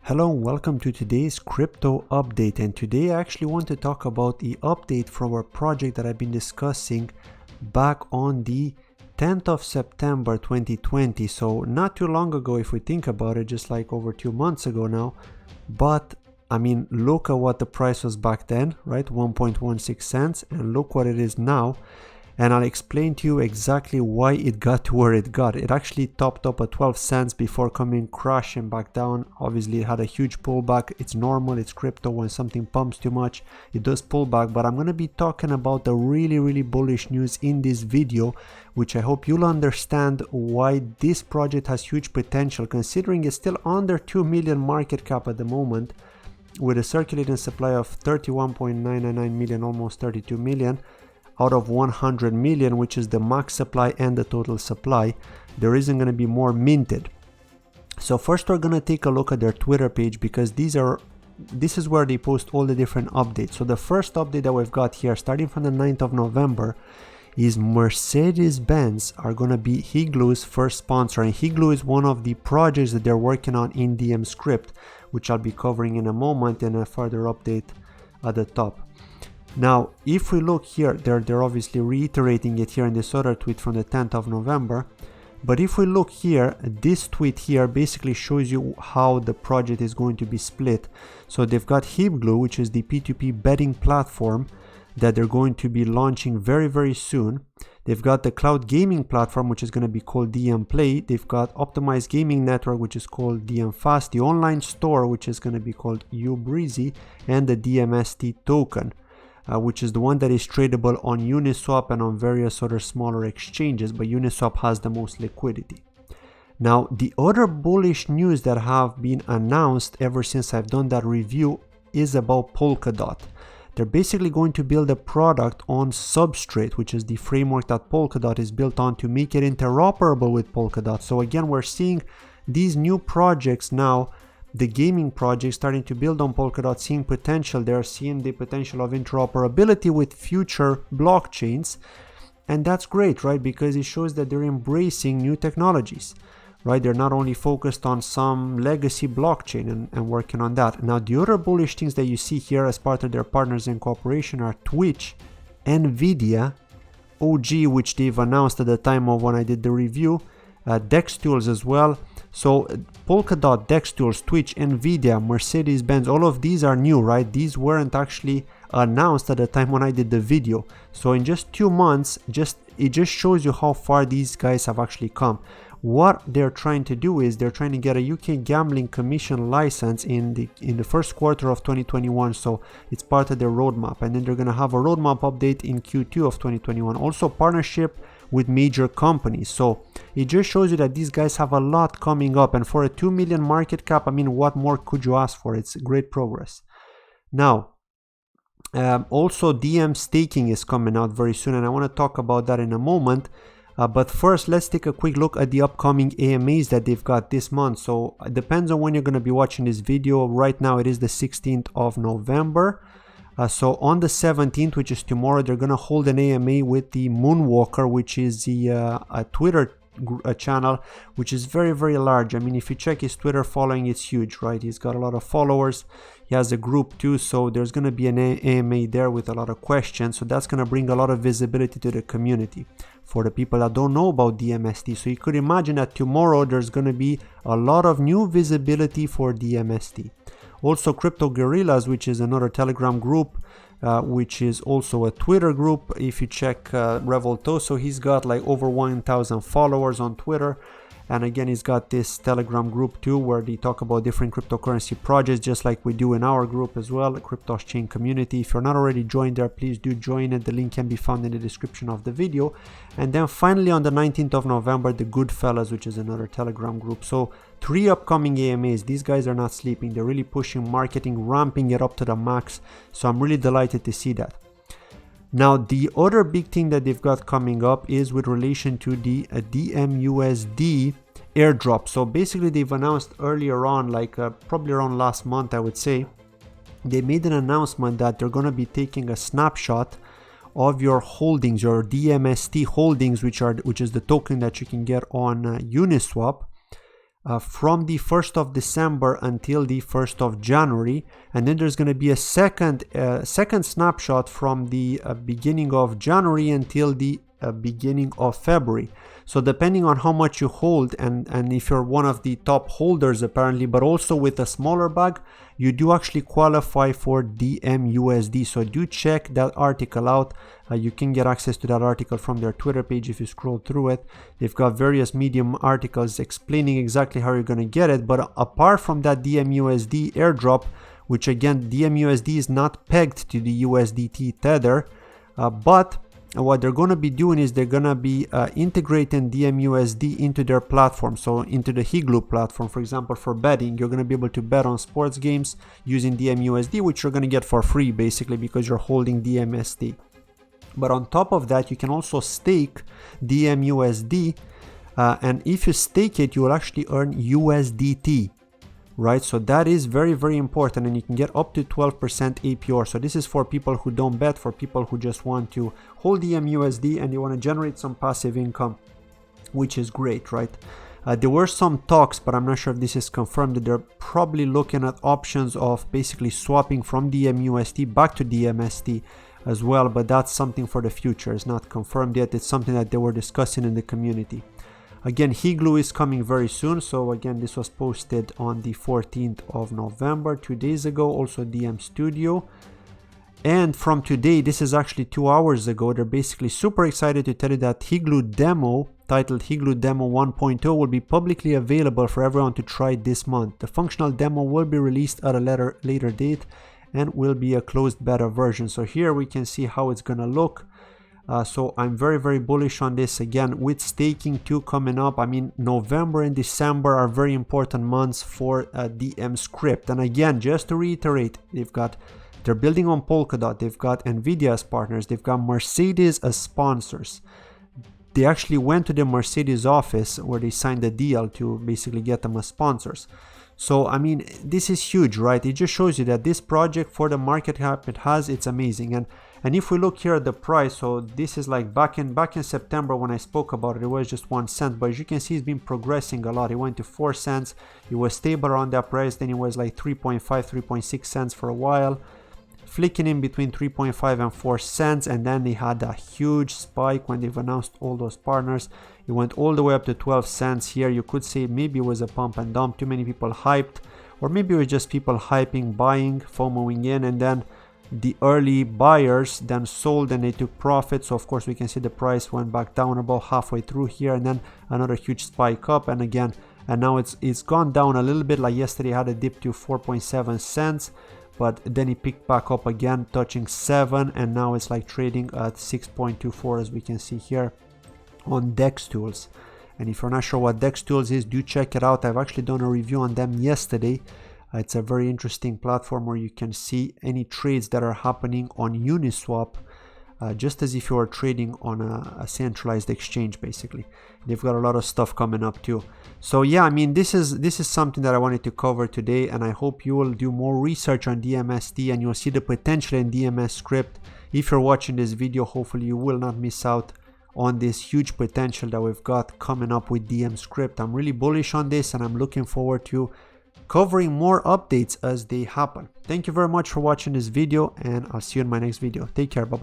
Hello and welcome to today's crypto update, and today I actually want to talk about the update from our project that I've been discussing back on the 10th of September 2020. So not too long ago if we think about it, just like over 2 months ago now. But I mean, look at what the price was back then, right? 1.16 cents, and look what it is now. And I'll explain to you exactly why it got to where it got. It actually topped up at 12 cents before coming crashing back down. Obviously, it had a huge pullback. It's normal, it's crypto. When something pumps too much, it does pull back. But I'm going to be talking about the really bullish news in this video, which I hope you'll understand why this project has huge potential, considering it's still under 2 million market cap at the moment, with a circulating supply of 31.999 million, almost 32 million. Out of 100 million, which is the max supply and the total supply. There isn't going to be more minted. So first we're going to take a look at their Twitter page, because this is where they post all the different updates. So the first update that we've got here, starting from the 9th of November, is Mercedes-Benz are going to be Higlu's first sponsor, and Higlu is one of the projects that they're working on in DMScript, which I'll be covering in a moment in a further update at the top. Now, if we look here, they're obviously reiterating it here in this other tweet from the 10th of November. But if we look here, this tweet here basically shows you how the project is going to be split. So they've got Higlu, which is the P2P betting platform that they're going to be launching very soon. They've got the cloud gaming platform, which is going to be called DM Play. They've got optimized gaming network, which is called DM Fast, the online store, which is going to be called Ubreezy, and the DMST token. Which is the one that is tradable on Uniswap and on various other smaller exchanges, but Uniswap has the most liquidity. Now, the other bullish news that have been announced ever since I've done that review is about Polkadot. They're basically going to build a product on Substrate, which is the framework that Polkadot is built on, to make it interoperable with Polkadot. So again, we're seeing these new projects now, the gaming project, starting to build on Polkadot, seeing potential. They're seeing the potential of interoperability with future blockchains, and that's great, right? Because it shows that they're embracing new technologies, right? They're not only focused on some legacy blockchain and working on that. Now, the other bullish things that you see here as part of their partners in cooperation are Twitch, Nvidia, OG, which they've announced at the time of when I did the review, Dex Tools as well. So Polkadot, Dex Tools, Twitch, Nvidia, Mercedes-Benz, all of these are new, right? These weren't actually announced at the time when I did the video. So in just 2 months, it just shows you how far these guys have actually come. What they're trying to do is they're trying to get a UK gambling commission license in the first quarter of 2021. So it's part of their roadmap, and then they're going to have a roadmap update in Q2 of 2021. Also partnership with major companies. So it just shows you that these guys have a lot coming up, and for a 2 million market cap, I mean, what more could you ask for? It's great progress. Now, also DM staking is coming out very soon, and I want to talk about that in a moment. But first, let's take a quick look at the upcoming AMAs that they've got this month. So it depends on when you're going to be watching this video. Right now it is the 16th of November. So on the 17th, which is tomorrow, they're going to hold an AMA with the Moonwalker, which is the a Twitter channel, which is very large. I mean, if you check his Twitter following, it's huge, right? He's got a lot of followers. He has a group too, so there's going to be an AMA there with a lot of questions. So that's going to bring a lot of visibility to the community for the people that don't know about DMST. So you could imagine that tomorrow there's going to be a lot of new visibility for DMST. Also, Crypto Gorillas, which is another Telegram group, which is also a Twitter group. If you check Revoltoso, he's got like over 1,000 followers on Twitter. And again, he's got this Telegram group too, where they talk about different cryptocurrency projects, just like we do in our group as well, the Cryptos Chain community. If you're not already joined there, please do join it. The link can be found in the description of the video. And then finally, on the 19th of November, the Goodfellas, which is another Telegram group. So 3 upcoming AMAs. These guys are not sleeping. They're really pushing marketing, ramping it up to the max. So I'm really delighted to see that. Now, the other big thing that they've got coming up is with relation to the DMUSD airdrop. So basically, they've announced earlier on, like probably around last month, I would say, they made an announcement that they're going to be taking a snapshot of your holdings, your DMST holdings, which is the token that you can get on Uniswap. from the 1st of December until the 1st of January, and then there's going to be a second snapshot from the beginning of January until the beginning of February. So depending on how much you hold, and if you're one of the top holders apparently, but also with a smaller bag, you do actually qualify for DMUSD. So do check that article out. You can get access to that article from their Twitter page if you scroll through it. They've got various Medium articles explaining exactly how you're going to get it. But apart from that DMUSD airdrop, which again, DMUSD is not pegged to the USDT tether, but what they're going to be doing is they're going to be integrating DMUSD into their platform, so into the Higlu platform. For example, for betting, you're going to be able to bet on sports games using DMUSD, which you're going to get for free basically because you're holding DMST. But on top of that, you can also stake DMUSD, and if you stake it, you will actually earn USDT. Right, so that is very, very important, and you can get up to 12% APR. So this is for people who don't bet, for people who just want to hold DMUSD and they want to generate some passive income, which is great, right? There were some talks, but I'm not sure if this is confirmed, that they're probably looking at options of basically swapping from DMUSD back to DMST as well, but that's something for the future. It's not confirmed yet. It's something that they were discussing in the community. Again, Higlu is coming very soon. So again, this was posted on the 14th of November, 2 days ago, also DM Studio. And from today, this is actually 2 hours ago, they're basically super excited to tell you that Higlu demo, titled Higlu Demo 1.0, will be publicly available for everyone to try this month. The functional demo will be released at a later date and will be a closed beta version. So here we can see how it's gonna look. So I'm very, very bullish on this. Again, with staking too coming up, I mean, November and December are very important months for DMScript. And again, just to reiterate, they're building on Polkadot, they've got Nvidia as partners, they've got Mercedes as sponsors. They actually went to the Mercedes office where they signed a deal to basically get them as sponsors. So I mean, this is huge, right? It just shows you that this project, for the market cap it has, it's amazing. And if we look here at the price, so this is like back in September when I spoke about it, it was just 1 cent, but as you can see, it's been progressing a lot. It went to 4 cents, it was stable around that price, then it was like 3.5, 3.6 cents for a while, flicking in between 3.5 and 4 cents, and then they had a huge spike when they've announced all those partners. It went all the way up to 12 cents here. You could say maybe it was a pump and dump, too many people hyped, or maybe it was just people hyping, buying, FOMOing in, and then the early buyers then sold and they took profit. So of course we can see the price went back down about halfway through here, and then another huge spike up, and again, and now it's gone down a little bit. Like yesterday had a dip to 4.7 cents, but then it picked back up again, touching 7, and now it's like trading at 6.24 as we can see here on DEX tools. And if you're not sure what DEX tools is, do check it out. I've actually done a review on them yesterday. It's a very interesting platform where you can see any trades that are happening on Uniswap, just as if you are trading on a centralized exchange basically. They've got a lot of stuff coming up too. So yeah, I mean, this is something that I wanted to cover today, and I hope you will do more research on DMST and you'll see the potential in DMScript. If you're watching this video, hopefully you will not miss out on this huge potential that we've got coming up with DMScript. I'm really bullish on this, and I'm looking forward to covering more updates as they happen. Thank you very much for watching this video, and I'll see you in my next video. Take care. Bye bye.